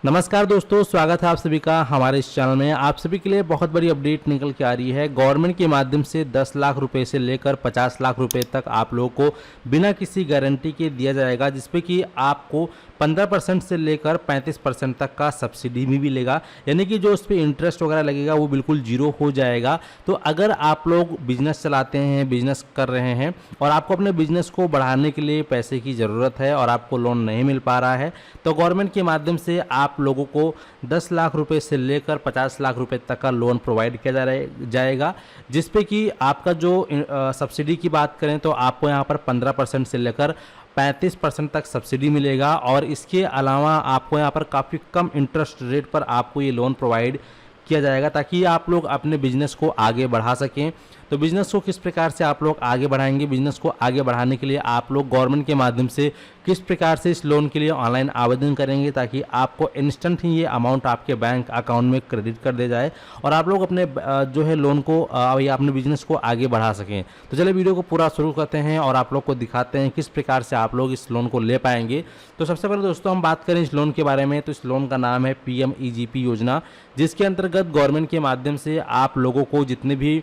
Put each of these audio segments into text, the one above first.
नमस्कार दोस्तों, स्वागत है आप सभी का हमारे इस चैनल में। आप सभी के लिए बहुत बड़ी अपडेट निकल के आ रही है। गवर्नमेंट के माध्यम से 10 लाख रुपए से लेकर 50 लाख रुपए तक आप लोगों को बिना किसी गारंटी के दिया जाएगा, जिसपे कि आपको 15% से लेकर 35% तक का सब्सिडी भी मिलेगा। यानी कि जो उस पर इंटरेस्ट वगैरह लगेगा वो बिल्कुल जीरो हो जाएगा। तो अगर आप लोग बिजनेस चलाते हैं, बिजनेस कर रहे हैं और आपको अपने बिजनेस को बढ़ाने के लिए पैसे की ज़रूरत है और आपको लोन नहीं मिल पा रहा है, तो गवर्नमेंट के माध्यम से आप लोगों को 10 लाख रुपए से लेकर 50 लाख रुपए तक का लोन प्रोवाइड किया जाएगा, जिसपे कि आपका जो सब्सिडी की बात करें तो आपको यहाँ पर 15% से लेकर 35% तक सब्सिडी मिलेगा। और इसके अलावा आपको यहाँ पर काफ़ी कम इंटरेस्ट रेट पर आपको ये लोन प्रोवाइड किया जाएगा, ताकि आप लोग अपने बिजनेस को आगे बढ़ा सकें। तो बिजनेस को किस प्रकार से आप लोग आगे बढ़ाएंगे, बिजनेस को आगे बढ़ाने के लिए आप लोग गवर्नमेंट के माध्यम से किस प्रकार से इस लोन के लिए ऑनलाइन आवेदन करेंगे, ताकि आपको इंस्टेंट ही ये अमाउंट आपके बैंक अकाउंट में क्रेडिट कर दिया जाए और आप लोग अपने जो है लोन को या अपने बिजनेस को आगे बढ़ा सकें। तो चलिए वीडियो को पूरा शुरू करते हैं और आप लोग को दिखाते हैं किस प्रकार से आप लोग इस लोन को ले पाएंगे। तो सबसे पहले दोस्तों हम बात करें इस लोन के बारे में, तो इस लोन का नाम है PMEGP योजना, जिसके अंतर्गत गवर्नमेंट के माध्यम से आप लोगों को जितने भी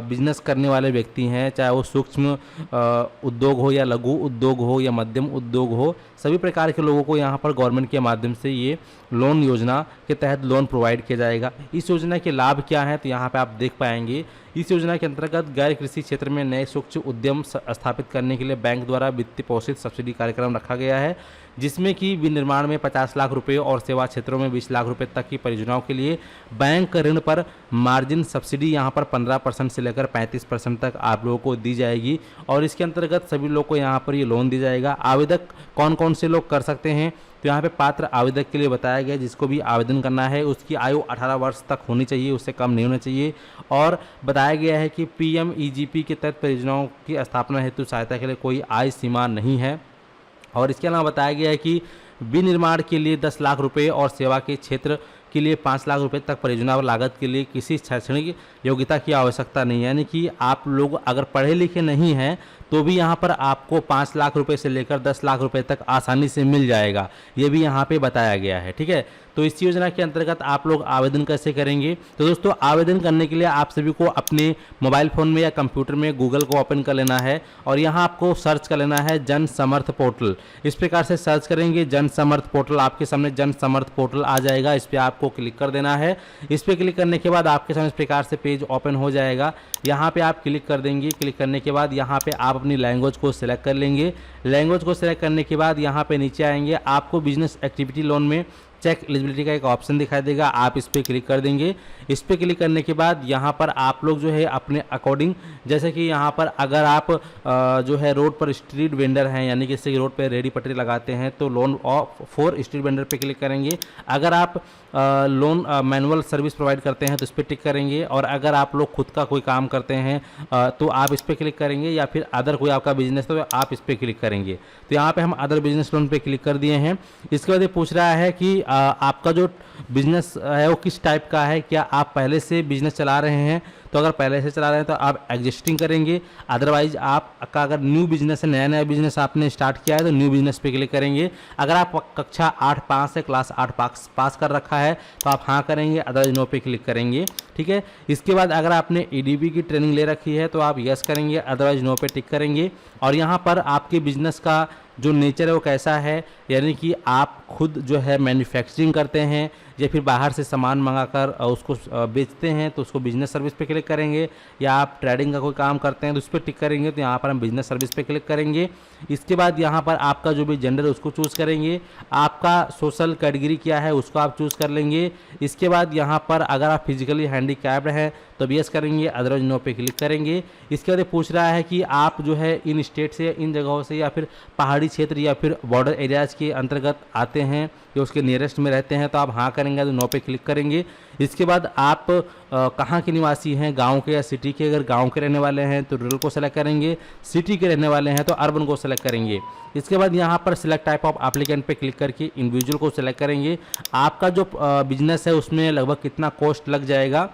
बिजनेस करने वाले व्यक्ति हैं, चाहे वो सूक्ष्म उद्योग हो या लघु उद्योग हो या मध्यम उद्योग हो, सभी प्रकार के लोगों को यहाँ पर गवर्नमेंट के माध्यम से ये लोन योजना के तहत लोन प्रोवाइड किया जाएगा। इस योजना के लाभ क्या हैं, तो यहाँ पे आप देख पाएंगे। इस योजना के अंतर्गत गैर कृषि क्षेत्र में नए सूक्ष्म उद्यम स्थापित करने के लिए बैंक द्वारा वित्तीय पोषित सब्सिडी कार्यक्रम रखा गया है, जिसमें कि विनिर्माण में 50 लाख रुपए और सेवा क्षेत्रों में 20 लाख रुपए तक की परियोजनाओं के लिए बैंक ऋण पर मार्जिन सब्सिडी यहाँ पर 15% से लेकर 35% तक आप लोगों को दी जाएगी। और इसके अंतर्गत सभी लोग को यहाँ पर ये लोन दी जाएगा। आवेदक कौन कौन से लोग कर सकते हैं, तो यहाँ पे पात्र आवेदक के लिए बताया गया, जिसको भी आवेदन करना है उसकी आयु 18 वर्ष तक होनी चाहिए, उससे कम नहीं होना चाहिए। और बताया गया है कि PMEGP के तहत परियोजनाओं की स्थापना हेतु सहायता के लिए कोई आय सीमा नहीं है। और इसके अलावा बताया गया है कि विनिर्माण के लिए 10 लाख रुपए और सेवा के क्षेत्र के लिए 5 लाख रुपए तक परियोजना लागत के लिए किसी शैक्षणिक योग्यता की आवश्यकता नहीं है। यानी कि आप लोग अगर पढ़े लिखे नहीं हैं तो भी यहाँ पर आपको 5 लाख रुपए से लेकर 10 लाख रुपए तक आसानी से मिल जाएगा, ये भी यहाँ पे बताया गया है। ठीक है, तो इस योजना के अंतर्गत आप लोग आवेदन कैसे करेंगे, तो दोस्तों आवेदन करने के लिए आप सभी को अपने मोबाइल फ़ोन में या कंप्यूटर में गूगल को ओपन कर लेना है और यहाँ आपको सर्च कर लेना है जन समर्थ पोर्टल। इस प्रकार से सर्च करेंगे जन समर्थ पोर्टल, आपके सामने जन समर्थ पोर्टल आ जाएगा। इस पर आपको क्लिक कर देना है। इस पर क्लिक करने के बाद आपके सामने इस प्रकार से पेज ओपन हो जाएगा। यहाँ पे आप क्लिक कर देंगे। क्लिक करने के बाद यहाँ पे आप अपनी लैंग्वेज को सिलेक्ट कर लेंगे। लैंग्वेज को सिलेक्ट करने के बाद यहाँ पे नीचे आएंगे, आपको बिजनेस एक्टिविटी लोन में चेक एलिजिबिलिटी का एक ऑप्शन दिखाई देगा, आप इस पर क्लिक कर देंगे। इस पर क्लिक करने के बाद यहाँ पर आप लोग जो है अपने अकॉर्डिंग, जैसे कि यहाँ पर अगर आप जो है रोड पर स्ट्रीट वेंडर हैं, यानी कि जैसे रोड पर रेडी पटरी लगाते हैं, तो लोन फॉर स्ट्रीट वेंडर पे क्लिक करेंगे। अगर आप लोन मैनुअल सर्विस प्रोवाइड करते हैं तो इस पर टिक करेंगे। और अगर आप लोग खुद का कोई काम करते हैं तो आप इस पर क्लिक करेंगे, या फिर अदर कोई आपका बिजनेस तो आप इस पर क्लिक करेंगे। तो यहाँ पे हम अदर बिजनेस लोन पे क्लिक कर दिए हैं। इसके बाद ये पूछ रहा है कि आपका जो बिजनेस है वो किस टाइप का है, क्या आप पहले से बिजनेस चला रहे हैं, तो अगर पहले से चला रहे हैं तो आप एग्जिस्टिंग करेंगे। अदरवाइज आपका अगर न्यू बिजनेस है, नया नया बिजनेस आपने स्टार्ट किया है, तो न्यू बिजनेस पे क्लिक करेंगे। अगर आप कक्षा 8 पास है, क्लास 8 पास कर रखा है, तो आप हाँ करेंगे, अदरवाइज नो पे क्लिक करेंगे। ठीक है, इसके बाद अगर आपने EDP की ट्रेनिंग ले रखी है तो आप यस करेंगे, अदरवाइज नो पे टिक करेंगे। और यहाँ पर आपके बिजनेस का जो नेचर है वो कैसा है, यानी कि आप खुद जो है मैन्युफैक्चरिंग करते हैं या फिर बाहर से सामान मंगाकर उसको बेचते हैं, तो उसको बिजनेस सर्विस पे क्लिक करेंगे। या आप ट्रेडिंग का कोई काम करते हैं तो उस पर टिक करेंगे, तो यहाँ पर हम बिजनेस सर्विस पे क्लिक करेंगे। इसके बाद यहाँ पर आपका जो भी जेंडर है उसको चूज़ करेंगे। आपका सोशल कैटेगरी क्या है उसको आप चूज़ कर लेंगे। इसके बाद यहाँ पर अगर आप फिजिकली हैंडीकैप्ड हैं तो यस करेंगे, अदरवाइज नो पे क्लिक करेंगे। इसके बाद पूछ रहा है कि आप जो है इन स्टेट से, इन जगहों से, या फिर पहाड़ी क्षेत्र या फिर बॉर्डर एरियाज़ के अंतर्गत आते हैं या उसके नियरेस्ट में रहते हैं, तो आप हाँ करेंगे, तो नो पे क्लिक करेंगे। इसके बाद आप कहाँ के निवासी हैं, गांव के या सिटी के। अगर गांव के रहने वाले हैं तो रूरल को सेलेक्ट करेंगे, सिटी के रहने वाले हैं तो अर्बन को सेलेक्ट करेंगे। इसके बाद यहाँ पर सिलेक्ट टाइप ऑफ एप्लीकेंट पे क्लिक करके इंडिविजुअल को सेलेक्ट करेंगे। आपका जो बिजनेस है उसमें लगभग कितना कॉस्ट लग जाएगा,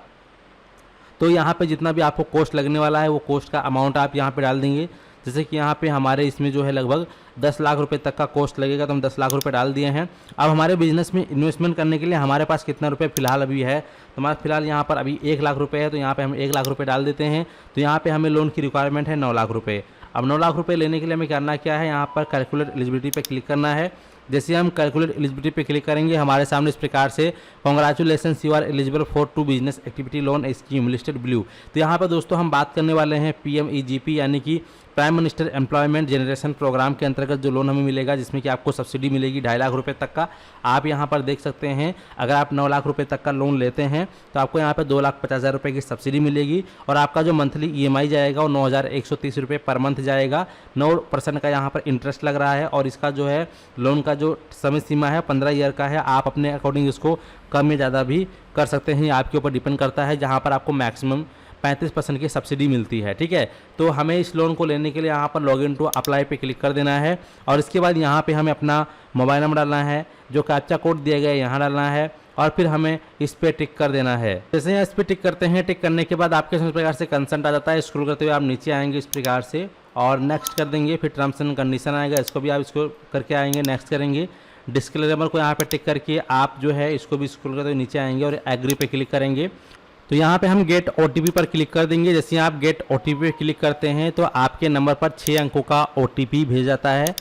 तो यहाँ पे जितना भी आपको कॉस्ट लगने वाला है वो कॉस्ट का अमाउंट आप यहाँ पे डाल देंगे। जैसे कि यहाँ पे हमारे इसमें जो है लगभग 10 लाख रुपए तक का कॉस्ट लगेगा, तो हम 10 लाख रुपए डाल दिए हैं। अब हमारे बिजनेस में इन्वेस्टमेंट करने के लिए हमारे पास कितना रुपए फिलहाल अभी है, तो हमारा फिलहाल यहाँ पर अभी 1 लाख रुपए है, तो यहाँ पे हम 1 लाख रुपए डाल देते हैं। तो यहाँ पे हमें लोन की रिक्वायरमेंट है 9 लाख रुपए। अब 9 लाख रुपए लेने के लिए हमें करना क्या है, यहाँ पर कैलकुलेट एलिजिबिलिटी पे क्लिक करना है। जैसे हम कैलकुलेट एलिजिबिलिटी पे क्लिक करेंगे, हमारे सामने इस प्रकार से congratulations you are eligible for two business activity loan scheme listed blue. तो यहाँ पर दोस्तों हम बात करने वाले हैं PMEGP यानी कि prime minister employment generation programme के अंतर्गत जो लोन हमें मिलेगा, जिसमें कि आपको सब्सिडी मिलेगी 2.5 लाख रुपए तक का। आप यहाँ पर देख सकते हैं, अगर आप 9 लाख रुपए तक का लोन लेते हैं तो आपको यहाँ पर 2,50,000 रुपये की सब्सिडी मिलेगी, और आपका जो मंथली EMI जाएगा वो 9,130 रुपये पर मंथ जाएगा। 9% का यहाँ पर इंटरेस्ट लग रहा है, और इसका जो है लोन का जो समय सीमा है 15 ईयर का है। आप अपने अकॉर्डिंग इसको कम या ज़्यादा भी कर सकते हैं, आपके ऊपर डिपेंड करता है, जहाँ पर आपको मैक्सिमम 35% की सब्सिडी मिलती है। ठीक है, तो हमें इस लोन को लेने के लिए यहाँ पर लॉगिन टू अप्लाई पे क्लिक कर देना है, और इसके बाद यहाँ पे हमें अपना मोबाइल नंबर डालना है, जो कैप्चा कोड दिया गया है यहाँ डालना है, और फिर हमें इस पर टिक कर देना है। जैसे ही इस पर टिक करते हैं, टिक करने के बाद आपके इस प्रकार से कंसेंट आ जाता है। स्क्रॉल करते हुए आप नीचे आएंगे इस प्रकार से, और नेक्स्ट कर देंगे। फिर टर्म्स एंड कंडीशन आएगा, इसको भी आप इसको करके आएंगे, नेक्स्ट करेंगे। डिस्क्लेमर को यहाँ पे टिक करके आप जो है इसको भी स्क्रॉल करते हुए नीचे आएंगे और एग्री पे क्लिक करेंगे। तो यहाँ पे हम गेट OTP पर क्लिक कर देंगे। जैसे आप गेट OTP पे क्लिक करते हैं तो आपके नंबर पर 6 अंकों का OTP भेज जाता है।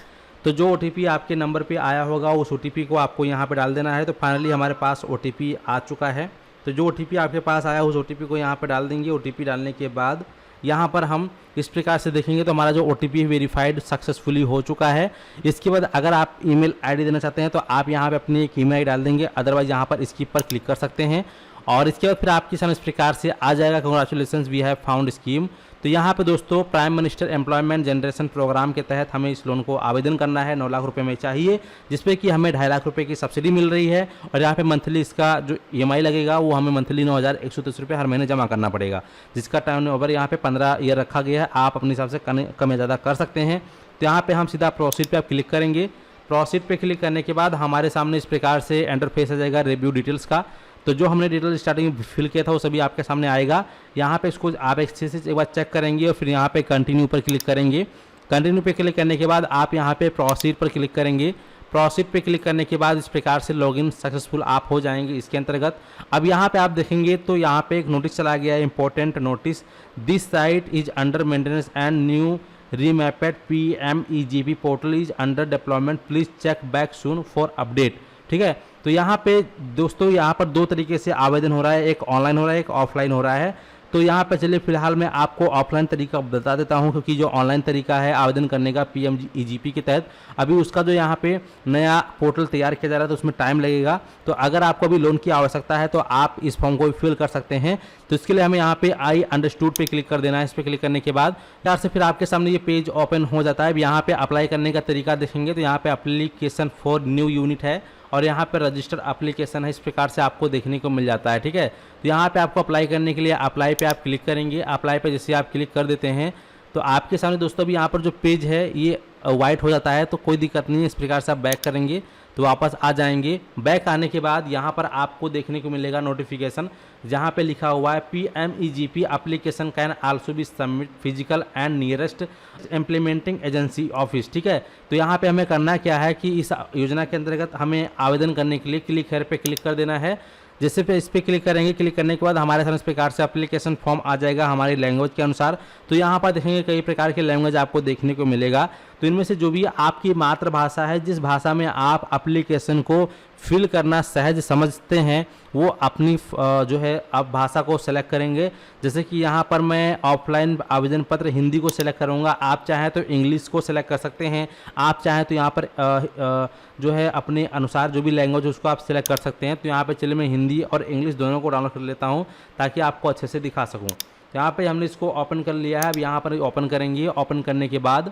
तो जो OTP आपके नंबर पे आया होगा उस OTP को आपको यहाँ पे डाल देना है। तो फाइनली हमारे पास OTP आ चुका है। तो जो OTP आपके पास आया उस OTP को यहाँ पे डाल देंगे। OTP डालने के बाद यहाँ पर हम इस प्रकार से देखेंगे तो हमारा जो OTP वेरीफाइड सक्सेसफुली हो चुका है। इसके बाद अगर आप ईमेल आईडी देना चाहते हैं तो आप यहाँ पे अपनी एक ईमेल आईडी डाल देंगे, अदरवाइज यहाँ पर स्किप पर क्लिक कर सकते हैं। और इसके बाद फिर आपके सामने इस प्रकार से आ जाएगा congratulations we have found scheme. तो यहाँ पे दोस्तों prime minister employment generation programme के तहत हमें इस लोन को आवेदन करना है। 9 लाख रुपए में चाहिए, जिसपे कि हमें 2.5 लाख रुपए की सब्सिडी मिल रही है, और यहाँ पे मंथली इसका जो EMI लगेगा वो हमें मंथली 9,130 रुपये हर महीने जमा करना पड़ेगा, जिसका टर्न ओवर यहाँ पे 15 ईयर रखा गया है। आप अपने हिसाब से कम या ज़्यादा कर सकते हैं। तो यहाँ पे हम सीधा प्रोसीड पे आप क्लिक करेंगे। प्रोसीड पे क्लिक करने के बाद हमारे सामने इस प्रकार से इंटरफेस आ जाएगा रिव्यू डिटेल्स का। तो जो हमने डिटेल स्टार्टिंग में फिल किया था वो सभी आपके सामने आएगा। यहाँ पे इसको आप अच्छे से एक बार चेक करेंगे और फिर यहाँ पे कंटिन्यू पर क्लिक करेंगे। कंटिन्यू पे क्लिक करने के बाद आप यहाँ पे प्रोसीड पर क्लिक करेंगे। प्रोसीड पे क्लिक करने के बाद इस प्रकार से लॉगिन सक्सेसफुल आप हो जाएंगे इसके अंतर्गत। अब यहाँ पे आप देखेंगे तो यहाँ पे एक नोटिस चला गया है, important notice, this site is under maintenance and new remapped PMEGP portal is under development, please check back soon for update. ठीक है, तो यहाँ पे दोस्तों यहाँ पर 2 तरीके से आवेदन हो रहा है, एक ऑनलाइन हो रहा है, एक ऑफलाइन हो रहा है। तो यहाँ पे चलिए फिलहाल मैं आपको ऑफलाइन तरीका बता देता हूँ, क्योंकि जो ऑनलाइन तरीका है आवेदन करने का PMEGP के तहत, अभी उसका जो यहाँ पे नया पोर्टल तैयार किया जा रहा है तो उसमें टाइम लगेगा। तो अगर आपको अभी लोन की आवश्यकता है तो आप इस फॉर्म को भी फिल कर सकते हैं। तो इसके लिए हमें यहाँ पे आई अंडरस्टूड पे क्लिक कर देना है। इस पर क्लिक करने के बाद यार से फिर आपके सामने ये पेज ओपन हो जाता है। यहाँ पे अप्लाई करने का तरीका देखेंगे तो यहाँ पे एप्लीकेशन फॉर न्यू यूनिट है, और यहाँ पे रजिस्टर एप्लीकेशन है, इस प्रकार से आपको देखने को मिल जाता है। ठीक है, तो यहाँ पे आपको अप्लाई करने के लिए अप्लाई पे आप क्लिक करेंगे। अप्लाई पे जैसे आप क्लिक कर देते हैं तो आपके सामने दोस्तों अभी यहाँ पर जो पेज है ये वाइट हो जाता है, तो कोई दिक्कत नहीं है। इस प्रकार से आप बैक करेंगे तो वापस आ जाएंगे। बैक आने के बाद यहाँ पर आपको देखने को मिलेगा नोटिफिकेशन, जहाँ पे लिखा हुआ है PMEGP application can also be submit physical and nearest implementing agency office. ठीक है, तो यहाँ पे हमें करना क्या है कि इस योजना के अंतर्गत हमें आवेदन करने के लिए क्लिक हेयर पे क्लिक कर देना है। जैसे पे इस पर क्लिक करेंगे, क्लिक करने के बाद हमारे सामने इस प्रकार से एप्लीकेशन फॉर्म आ जाएगा हमारी लैंग्वेज के अनुसार। तो यहाँ पर देखेंगे कई प्रकार के लैंग्वेज आपको देखने को मिलेगा। तो इनमें से जो भी आपकी मातृभाषा है, जिस भाषा में आप एप्लीकेशन को फिल करना सहज समझते हैं, वो अपनी जो है आप भाषा को सेलेक्ट करेंगे। जैसे कि यहाँ पर मैं ऑफलाइन आवेदन पत्र हिंदी को सेलेक्ट करूँगा, आप चाहें तो इंग्लिश को सेलेक्ट कर सकते हैं, आप चाहें तो यहाँ पर जो है अपने अनुसार जो भी लैंग्वेज उसको आप सेलेक्ट कर सकते हैं। तो यहाँ पे चलिए मैं हिंदी और इंग्लिश दोनों को डाउनलोड कर लेता हूँ ताकि आपको अच्छे से दिखा सकूँ। यहाँ पे हमने इसको ओपन कर लिया है। अब यहाँ पर ओपन करेंगे, ओपन करने के बाद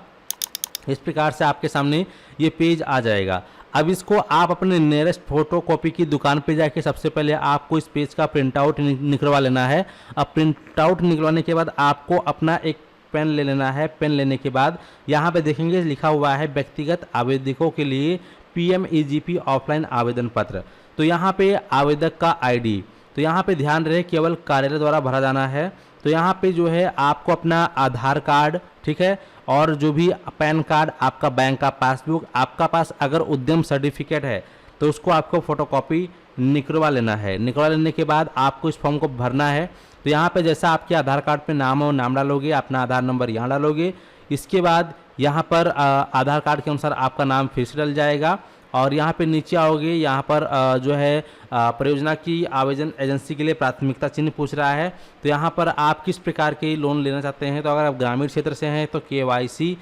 इस प्रकार से आपके सामने ये पेज आ जाएगा। अब इसको आप अपने नियरेस्ट फोटो कॉपी की दुकान पे जाके सबसे पहले आपको इस पेज का प्रिंट आउट निकलवा लेना है। अब प्रिंट आउट निकलवाने के बाद आपको अपना एक पेन ले लेना है। पेन लेने के बाद यहाँ पे देखेंगे लिखा हुआ है व्यक्तिगत आवेदकों के लिए PMEGP ऑफलाइन आवेदन पत्र। तो यहाँ पे आवेदक का ID, तो यहाँ पे ध्यान रहे केवल कार्यालय द्वारा भरा जाना है। तो यहाँ पे जो है आपको अपना आधार कार्ड, ठीक है, और जो भी पैन कार्ड, आपका बैंक का पासबुक, आपका पास अगर उद्यम सर्टिफिकेट है तो उसको आपको फोटोकॉपी निकलवा लेना है। निकलवा लेने के बाद आपको इस फॉर्म को भरना है। तो यहाँ पे जैसा आपके आधार कार्ड पे नाम हो, नाम डालोगे, अपना आधार नंबर यहाँ डालोगे। इसके बाद यहाँ पर आधार कार्ड के अनुसार आपका नाम फिर से डल जाएगा और यहाँ पे नीचे आओगे, यहाँ पर जो है परियोजना की आवेदन एजेंसी के लिए प्राथमिकता चिन्ह पूछ रहा है। तो यहाँ पर आप किस प्रकार के लोन लेना चाहते हैं, तो अगर आप ग्रामीण क्षेत्र से हैं तो KYC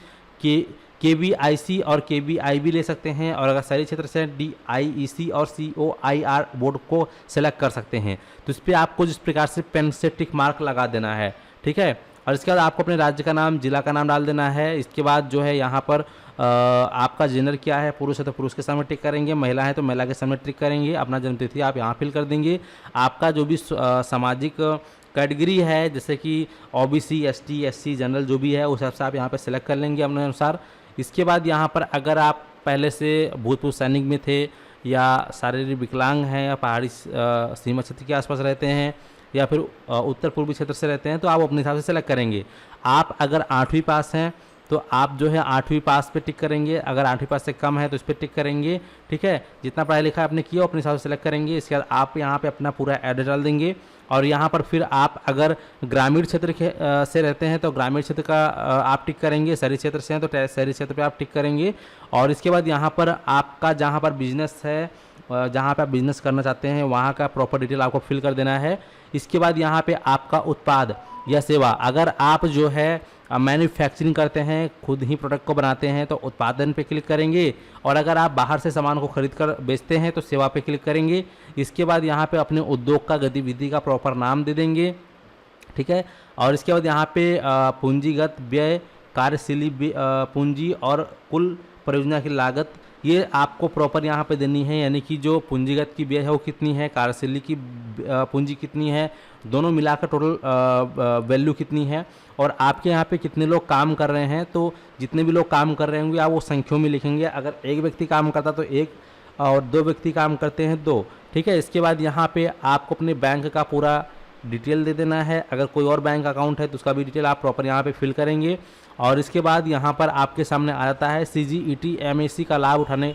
KBIC और KBIB ले सकते हैं, और अगर शहरी क्षेत्र से DIEC और COIR बोर्ड को सेलेक्ट कर सकते हैं। तो इस पर आपको जिस प्रकार से पेन से टिक मार्क लगा देना है, ठीक है। और इसके बाद आपको अपने राज्य का नाम, जिला का नाम डाल देना है। इसके बाद जो है यहाँ पर आपका जेंडर क्या है, पुरुष है तो पुरुष के सामने टिक करेंगे, महिला है तो महिला के सामने टिक करेंगे, अपना जन्मतिथि आप यहाँ फिल कर देंगे। आपका जो भी सामाजिक कैटेगरी है जैसे कि OBC ST SC जनरल जो भी है उस हिसाब से आप यहाँ पर सेलेक्ट कर लेंगे अपने अनुसार। इसके बाद यहाँ पर अगर आप पहले से भूतपूर्व सैनिक में थे या शारीरिक विकलांग हैं या पहाड़ी सीमा क्षेत्र के आसपास रहते हैं या फिर उत्तर पूर्वी क्षेत्र से रहते हैं तो आप अपने हिसाब से सेलेक्ट करेंगे। आप अगर 8वीं पास हैं तो आप जो है 8वीं पास पे टिक करेंगे, अगर 8वीं पास से कम है तो इस पर टिक करेंगे, ठीक है। जितना पढ़ाई लिखा आपने किया अपने हिसाब से सेलेक्ट करेंगे। इसके बाद आप यहाँ पे अपना पूरा एड्रेस डाल देंगे और यहाँ पर फिर आप अगर ग्रामीण क्षेत्र से रहते हैं तो ग्रामीण क्षेत्र का आप टिक करेंगे, शहरी क्षेत्र से हैं तो शहरी क्षेत्र पे आप टिक करेंगे। और इसके बाद यहाँ पर आपका जहाँ पर बिजनेस है, जहाँ पे आप बिजनेस करना चाहते हैं वहाँ का प्रॉपर डिटेल आपको फिल कर देना है। इसके बाद यहाँ पे आपका उत्पाद या सेवा, अगर आप जो है मैन्युफैक्चरिंग करते हैं, खुद ही प्रोडक्ट को बनाते हैं तो उत्पादन पे क्लिक करेंगे, और अगर आप बाहर से सामान को खरीद कर बेचते हैं तो सेवा पे क्लिक करेंगे। इसके बाद यहाँ पे अपने उद्योग का, गतिविधि का प्रॉपर नाम दे देंगे, ठीक है। और इसके बाद यहाँ पे पूंजीगत व्यय, कार्यशील पूंजी और कुल परियोजना की लागत ये आपको प्रॉपर यहाँ पे देनी है, यानी कि जो पूंजीगत की व्यय है वो कितनी है, कार्यशील की पूंजी कितनी है, दोनों मिलाकर टोटल वैल्यू कितनी है, और आपके यहाँ पे कितने लोग काम कर रहे हैं। तो जितने भी लोग काम कर रहे होंगे आप वो संख्याओं में लिखेंगे। अगर एक व्यक्ति काम करता तो एक और 2 व्यक्ति काम करते हैं 2, ठीक है। इसके बाद यहाँ पे आपको अपने बैंक का पूरा डिटेल दे देना है। अगर कोई और बैंक अकाउंट है तो उसका भी डिटेल आप प्रॉपर यहाँ पे फिल करेंगे। और इसके बाद यहाँ पर आपके सामने आ जाता है CGET MAC का लाभ उठाने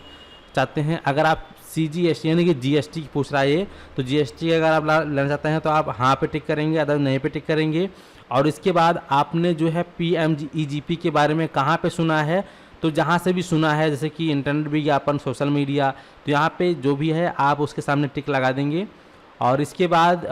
चाहते हैं। अगर आप CGST यानी कि GST पूछ रहा है ये, तो GST अगर आप लेना चाहते हैं तो आप हाँ पे टिक करेंगे, अदर नहीं पे टिक करेंगे। और इसके बाद आपने जो है PMGEGP के बारे में कहाँ पे सुना है, तो जहाँ से भी सुना है जैसे कि इंटरनेट विज्ञापन, सोशल मीडिया, तो यहाँ पे जो भी है आप उसके सामने टिक लगा देंगे। और इसके बाद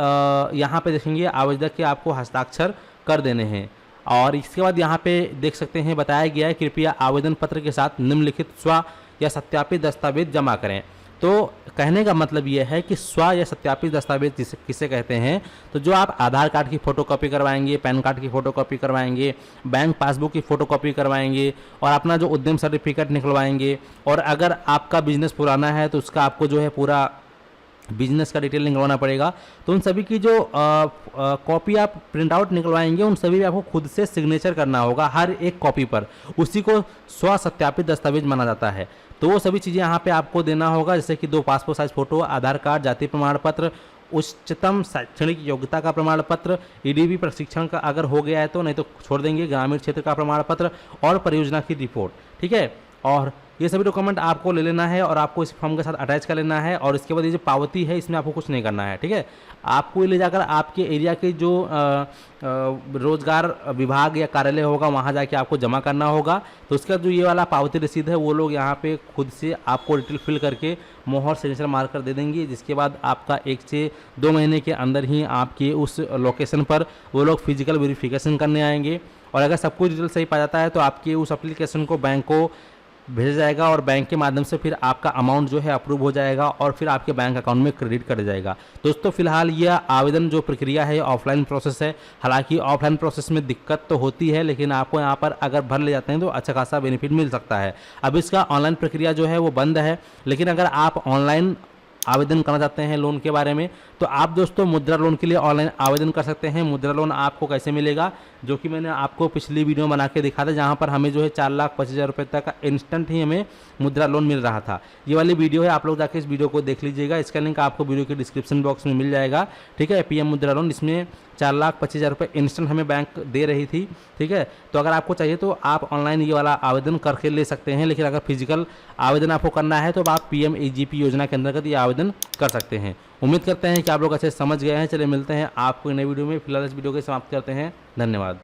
यहाँ पे देखेंगे आवेदक के आपको हस्ताक्षर कर देने हैं। और इसके बाद यहाँ पे देख सकते हैं बताया गया है कृपया आवेदन पत्र के साथ निम्नलिखित स्व या सत्यापित दस्तावेज जमा करें। तो कहने का मतलब ये है कि स्व या सत्यापित दस्तावेज किसे कहते हैं, तो जो आप आधार कार्ड की फ़ोटोकॉपी करवाएंगे, पैन कार्ड की फ़ोटोकॉपी करवाएंगे, बैंक पासबुक की फ़ोटोकॉपी करवाएंगे और अपना जो उद्यम सर्टिफिकेट निकलवाएंगे। और अगर आपका बिजनेस पुराना है तो उसका आपको जो है पूरा बिजनेस का डिटेल निकलवाना पड़ेगा। तो उन सभी की जो कॉपी आप प्रिंट आउट निकलवाएंगे उन सभी आपको खुद से सिग्नेचर करना होगा हर एक कॉपी पर, उसी को स्व सत्यापित दस्तावेज माना जाता है। तो वो सभी चीज़ें यहाँ पे आपको देना होगा, जैसे कि 2 पासपोर्ट साइज फ़ोटो, आधार कार्ड, जाति प्रमाण पत्र, उच्चतम शैक्षणिक योग्यता का प्रमाण पत्र, EDB प्रशिक्षण का अगर हो गया है तो, नहीं तो छोड़ देंगे, ग्रामीण क्षेत्र का प्रमाण पत्र और परियोजना की रिपोर्ट, ठीक है। और ये सभी डॉक्यूमेंट आपको ले लेना है और आपको इस फॉर्म के साथ अटैच कर लेना है। और इसके बाद ये जो पावती है इसमें आपको कुछ नहीं करना है, ठीक है। आपको ये ले जाकर आपके एरिया के जो रोजगार विभाग या कार्यालय होगा वहाँ जाके आपको जमा करना होगा। तो उसका जो ये वाला पावती रसीद है वो लोग यहाँ पे खुद से आपको डिटेल फिल करके मोहर सिग्नेचर मार कर दे देंगे, जिसके बाद आपका 1 से 2 महीने के अंदर ही आपके उस लोकेशन पर वो लोग फिजिकल वेरिफिकेशन करने आएंगे। और अगर सब कुछ डिटेल सही पा जाता है तो आपके उस एप्लीकेशन को बैंक को भेजा जाएगा और बैंक के माध्यम से फिर आपका अमाउंट जो है अप्रूव हो जाएगा और फिर आपके बैंक अकाउंट में क्रेडिट कर जाएगा। दोस्तों फिलहाल यह आवेदन जो प्रक्रिया है ऑफलाइन प्रोसेस है। हालांकि ऑफलाइन प्रोसेस में दिक्कत तो होती है, लेकिन आपको यहाँ पर अगर भर ले जाते हैं तो अच्छा खासा बेनिफिट मिल सकता है। अब इसका ऑनलाइन प्रक्रिया जो है वो बंद है, लेकिन अगर आप ऑनलाइन आवेदन करना चाहते हैं लोन के बारे में, तो आप दोस्तों मुद्रा लोन के लिए ऑनलाइन आवेदन कर सकते हैं। मुद्रा लोन आपको कैसे मिलेगा, जो कि मैंने आपको पिछली वीडियो बना के दिखा था, जहां पर हमें जो है 4,25,000 रुपये तक का इंस्टेंट ही हमें मुद्रा लोन मिल रहा था। ये वाली वीडियो है, आप लोग जाके इस वीडियो को देख लीजिएगा। इसका लिंक आपको वीडियो के डिस्क्रिप्शन बॉक्स में मिल जाएगा। ठीक है, पीएम मुद्रा लोन, इसमें 4,25,000 रुपये इंस्टेंट हमें बैंक दे रही थी। ठीक है, तो अगर आपको चाहिए तो आप ऑनलाइन ये वाला आवेदन करके ले सकते हैं, लेकिन अगर फिजिकल आवेदन आपको करना है तो आप PMEGP योजना के अंतर्गत ये आवेदन कर सकते हैं। उम्मीद करते हैं कि आप लोग अच्छे समझ गए हैं। चलिए मिलते हैं आपको नई वीडियो में। फिलहाल इस वीडियो को समाप्त करते हैं। धन्यवाद।